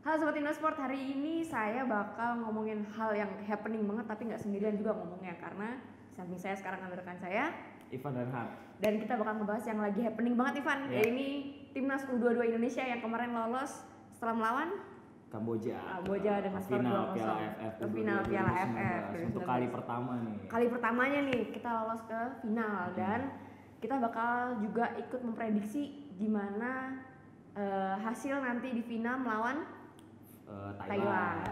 Halo Sobat Indosport, hari ini saya bakal ngomongin hal yang happening banget tapi nggak sendirian juga ngomongnya karena samping saya sekarang ada rekan saya Ivan dan Har. dan kita bakal ngebahas yang lagi happening banget Ivan. Ya. Ini timnas U22 Indonesia yang kemarin lolos setelah melawan Kamboja dengan skor final 2-0 Piala AFF ke final Piala AFF untuk kali pertama nih. Kali pertamanya nih kita lolos ke final dan kita bakal juga ikut memprediksi gimana hasil nanti di final melawan Thailand.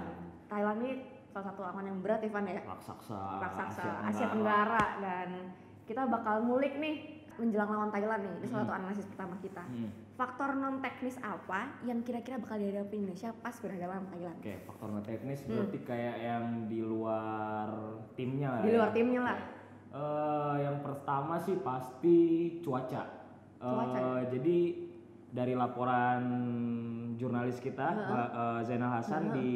Thailand ini salah satu lawan yang berat Ivan ya. Raksasa Asia Tenggara dan kita bakal ngulik nih menjelang lawan Thailand nih. Ini salah satu analisis pertama kita. Faktor non teknis apa yang kira-kira bakal dihadapi Indonesia pas berhadapan lawan Thailand? Oke, faktor non teknis berarti kayak yang di luar timnya lah. Di luar timnya lah. Yang pertama sih pasti cuaca. Jadi dari laporan jurnalis kita Zainal Hasan di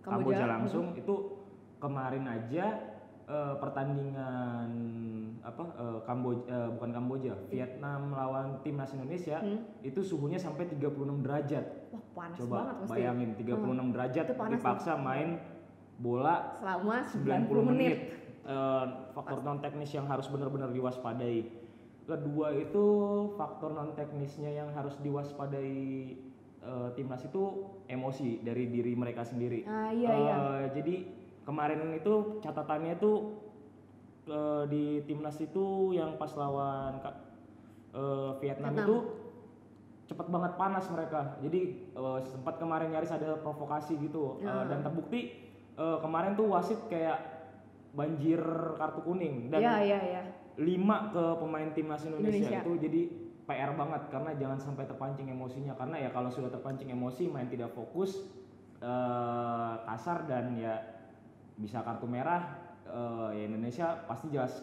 Kamboja langsung itu kemarin aja pertandingan bukan Kamboja, Vietnam lawan timnas Indonesia itu suhunya sampai 36 derajat. Wah, panas Coba banget pasti. bayangin 36 derajat dipaksa main bola selama 90 menit. Faktor non teknis yang harus benar-benar diwaspadai. Kedua itu faktor non teknisnya yang harus diwaspadai timnas itu emosi dari diri mereka sendiri. Iya. Jadi kemarin itu catatannya itu di timnas itu yang pas lawan Vietnam itu cepet banget panas mereka. Jadi sempat kemarin nyaris ada provokasi gitu dan terbukti kemarin tuh wasit kayak banjir kartu kuning dan 5 ke pemain timnas Indonesia itu jadi PR banget karena jangan sampai terpancing emosinya karena ya kalau sudah terpancing emosi main tidak fokus kasar dan ya bisa kartu merah ya Indonesia pasti jelas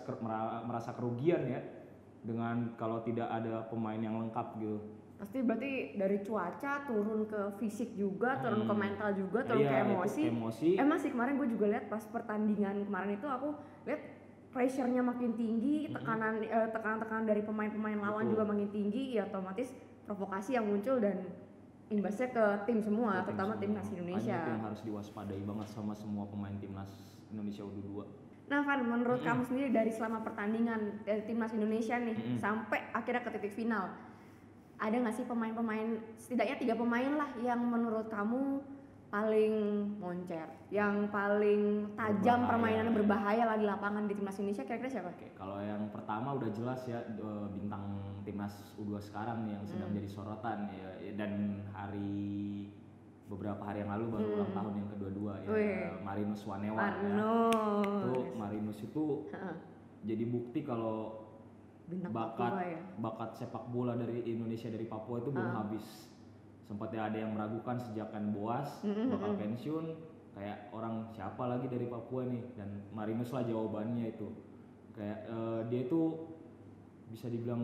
merasa kerugian ya dengan kalau tidak ada pemain yang lengkap gitu. Pasti berarti dari cuaca turun ke fisik juga, turun ke mental juga, turun ke emosi. Emang sih kemarin gue juga lihat pas pertandingan kemarin itu aku lihat pressure-nya makin tinggi, tekanan dari pemain-pemain lawan juga makin tinggi, ya otomatis provokasi yang muncul dan imbasnya ke tim semua, terutama timnas Indonesia. Itu yang harus diwaspadai banget sama semua pemain timnas Indonesia U22. Nah Van, menurut kamu sendiri dari selama pertandingan dari timnas Indonesia nih sampai akhirnya ke titik final, ada nggak sih pemain-pemain, setidaknya 3 pemain lah yang menurut kamu paling moncer, yang paling tajam permainannya berbahaya lah di lapangan di timnas Indonesia, kira-kira siapa? Oke, kalau yang pertama udah jelas ya bintang timnas U2 sekarang nih yang sedang jadi sorotan ya, dan beberapa hari yang lalu baru ulang tahun yang kedua-dua ya, Marinus Wanewan ya. Marinus itu jadi bukti kalau bakat sepak bola dari Indonesia dari Papua itu belum habis. Sempat ada yang meragukan sejak kan Boas bakal pensiun, kayak orang siapa lagi dari Papua nih, dan Marinus lah jawabannya itu. Kayak dia itu bisa dibilang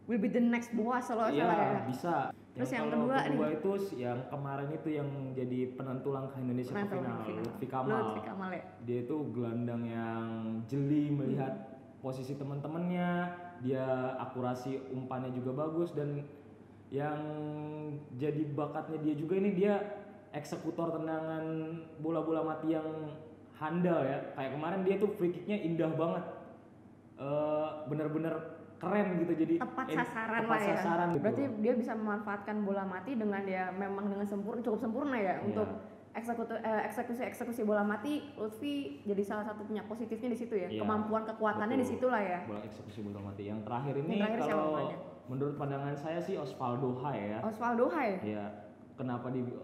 will be the next Boas kalau salah ya. Bisa. Terus yang kedua itu yang kemarin itu yang jadi penentu langkah Indonesia ke final, Lutfi Kamal ya. Dia itu gelandang yang jeli melihat posisi teman-temannya, dia akurasi umpannya juga bagus, dan yang jadi bakatnya dia juga ini dia eksekutor tendangan bola-bola mati yang handal ya. Kayak kemarin dia tuh free kicknya indah banget, bener-bener keren gitu, jadi tepat sasaran gitu. Berarti dia bisa memanfaatkan bola mati dengan dia memang dengan cukup sempurna ya untuk eksekusi bola mati. Lutfi jadi salah satu punya positifnya di situ ya, kemampuan kekuatannya di situ lah ya. Bola eksekusi bola mati. Yang terakhir ini kalau menurut pandangan saya sih Osvaldo Hai ya. Osvaldo Hai? Iya.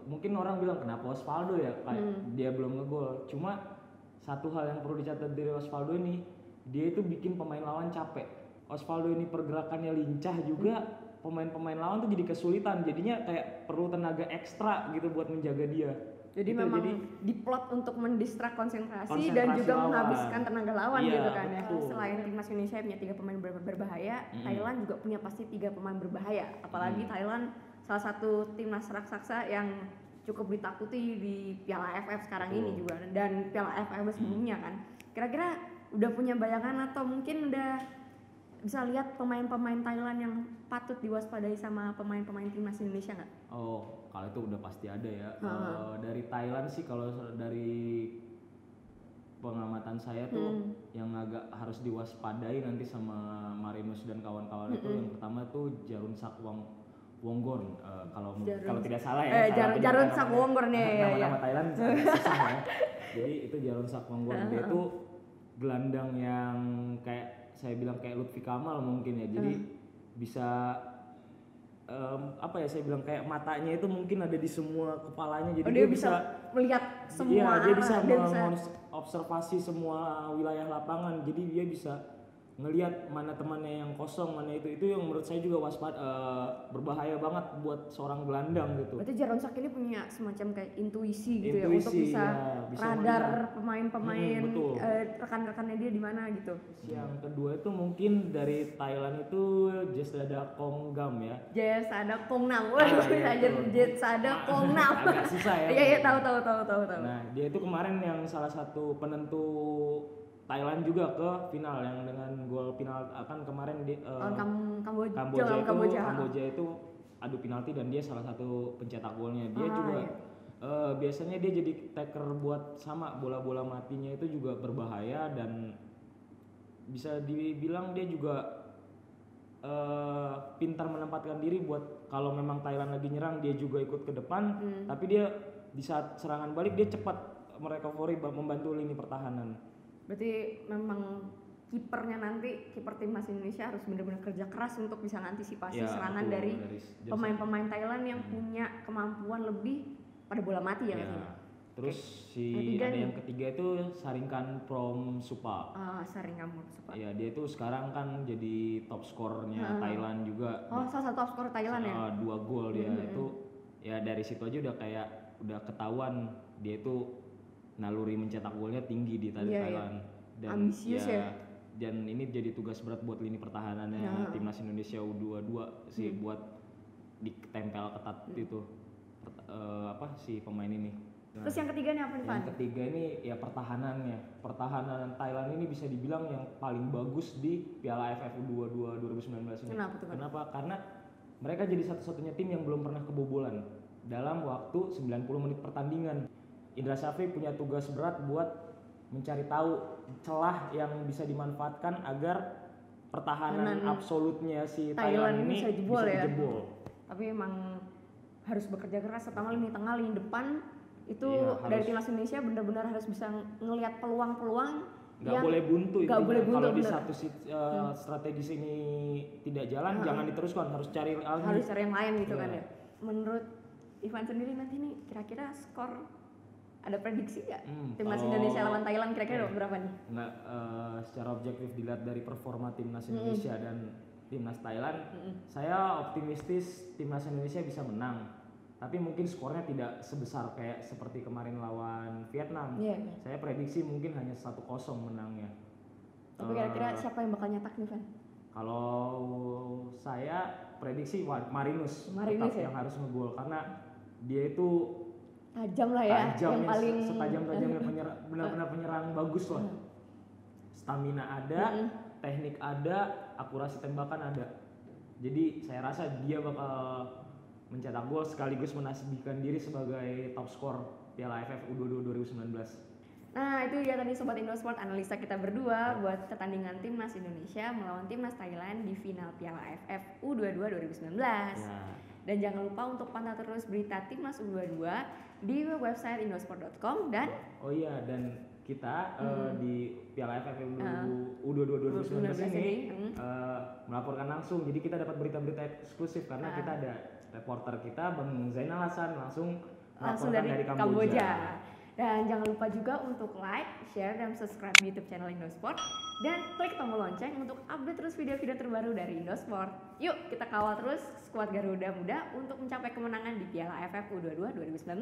Mungkin orang bilang kenapa Osvaldo ya, kayak dia belum ngegol. Cuma satu hal yang perlu dicatat dari Osvaldo ini, dia itu bikin pemain lawan capek. Osvaldo ini pergerakannya lincah juga, pemain-pemain lawan tuh jadi kesulitan, jadinya kayak perlu tenaga ekstra gitu buat menjaga dia. Jadi gitu, memang diplot untuk mendistrak konsentrasi dan juga lawan, menghabiskan tenaga lawan gitu kan ya. Selain timnas Indonesia punya 3 pemain berbahaya, Thailand juga punya pasti 3 pemain berbahaya. Apalagi Thailand salah satu timnas raksasa yang cukup ditakuti di Piala AFF sekarang ini juga, dan Piala AFF sebelumnya kan. Kira-kira udah punya bayangan atau mungkin udah bisa lihat pemain-pemain Thailand yang patut diwaspadai sama pemain-pemain timnas Indonesia nggak? Oh, kalau itu udah pasti ada ya. Dari Thailand sih kalau dari pengamatan saya tuh yang agak harus diwaspadai nanti sama Marinus dan kawan-kawan itu yang pertama tuh Jarunsak Wonggon, kalau tidak salah ya. Jarunsak Wonggon ya. Nama Thailand susah ya. Jadi itu Jarunsak Wonggon, dia itu gelandang yang kayak saya bilang kayak Lutfi Kamal mungkin ya. Jadi bisa apa ya, saya bilang kayak matanya itu mungkin ada di semua kepalanya, jadi dia bisa melihat semua iya, dia bisa observasi semua wilayah lapangan, jadi dia bisa ngelihat mana temannya yang kosong, mana itu yang menurut saya juga berbahaya banget buat seorang gelandang gitu. Berarti Jarunsak ini punya semacam kayak intuisi gitu ya untuk bisa radar pemain-pemain rekan-rekannya dia di mana gitu. Yang kedua itu mungkin dari Thailand itu Jesada Konggam ya. Jesada Kongnam, Jesada Kongnam. Agak susah ya. Iya tahu. Nah dia itu kemarin yang salah satu penentu Thailand juga ke final yang dengan gol final akan kemarin di Kamboja itu adu penalti dan dia salah satu pencetak golnya. Dia juga biasanya dia jadi taker buat sama bola-bola matinya itu juga berbahaya, dan bisa dibilang dia juga pintar menempatkan diri buat kalau memang Thailand lagi nyerang dia juga ikut ke depan, tapi dia di saat serangan balik dia cepat merecovery membantu lini pertahanan. Berarti memang kiper timnas Indonesia harus benar-benar kerja keras untuk bisa mengantisipasi serangan dari pemain-pemain Thailand yang punya kemampuan lebih pada bola mati ya. Terus yang ketiga itu Saringkan Promsupa. Saringkan Promsupa. Iya, dia itu sekarang kan jadi top skornya Thailand juga. Salah satu top skor Thailand ya. 2 gol dia itu. Ya dari situ aja udah ketahuan dia itu naluri mencetak golnya tinggi di Thailand. Dan ambisius ya. Dan ini jadi tugas berat buat lini pertahanannya timnas Indonesia U22 sih, buat ditempel ketat itu si pemain ini. Terus yang ketiga nih apa nih, Pak? Yang ketiga ini ya pertahanannya. Pertahanan Thailand ini bisa dibilang yang paling bagus di Piala AFF U22 2019 ini. Kenapa? Karena mereka jadi satu-satunya tim yang belum pernah kebobolan dalam waktu 90 menit pertandingan. Indra Syafri punya tugas berat buat mencari tahu celah yang bisa dimanfaatkan agar pertahanan absolutnya si Thailand ini bisa dijebol. Tapi emang harus bekerja keras, terutama lini tengah, lini depan itu dari timnas Indonesia benar-benar harus bisa ngelihat peluang-peluang. Nggak boleh buntu. Kalau di satu strategi ini tidak jalan, jangan diteruskan, harus cari yang lain gitu kan ya. Menurut Ivan sendiri nanti nih kira-kira skor ada prediksi nggak timnas Indonesia lawan Thailand kira-kira berapa nih? Nggak, secara objektif dilihat dari performa timnas Indonesia dan timnas Thailand, saya optimistis timnas Indonesia bisa menang. Tapi mungkin skornya tidak sebesar kayak seperti kemarin lawan Vietnam. Saya prediksi mungkin hanya 1-0 menangnya. Tapi kira-kira siapa yang bakal nyetak nih, Van? Kalau saya prediksi Marinus tetap yang harus ngegol, karena dia itu tajam lah ya, yang paling setajam-tajamnya benar-benar penyerang bagus lah. Stamina ada, teknik ada, akurasi tembakan ada. Jadi saya rasa dia bakal mencetak gol sekaligus menasbihkan diri sebagai top skor Piala AFF U22 2019. Nah itu dia tadi Sobat Indosport analisa kita berdua buat pertandingan timnas Indonesia melawan timnas Thailand di final Piala AFF U22 2019. Dan jangan lupa untuk pantau terus berita timnas U22 di website indosport.com dan dan kita di Piala AFF U22 2019 ini melaporkan langsung. Jadi kita dapat berita-berita eksklusif karena kita ada reporter kita Bang Zainal Hasan langsung dari Kamboja. Dan jangan lupa juga untuk like, share, dan subscribe di YouTube channel Indosport. Dan klik tombol lonceng untuk update terus video-video terbaru dari Indosport. Yuk kita kawal terus skuad Garuda Muda untuk mencapai kemenangan di Piala AFF U22 2019.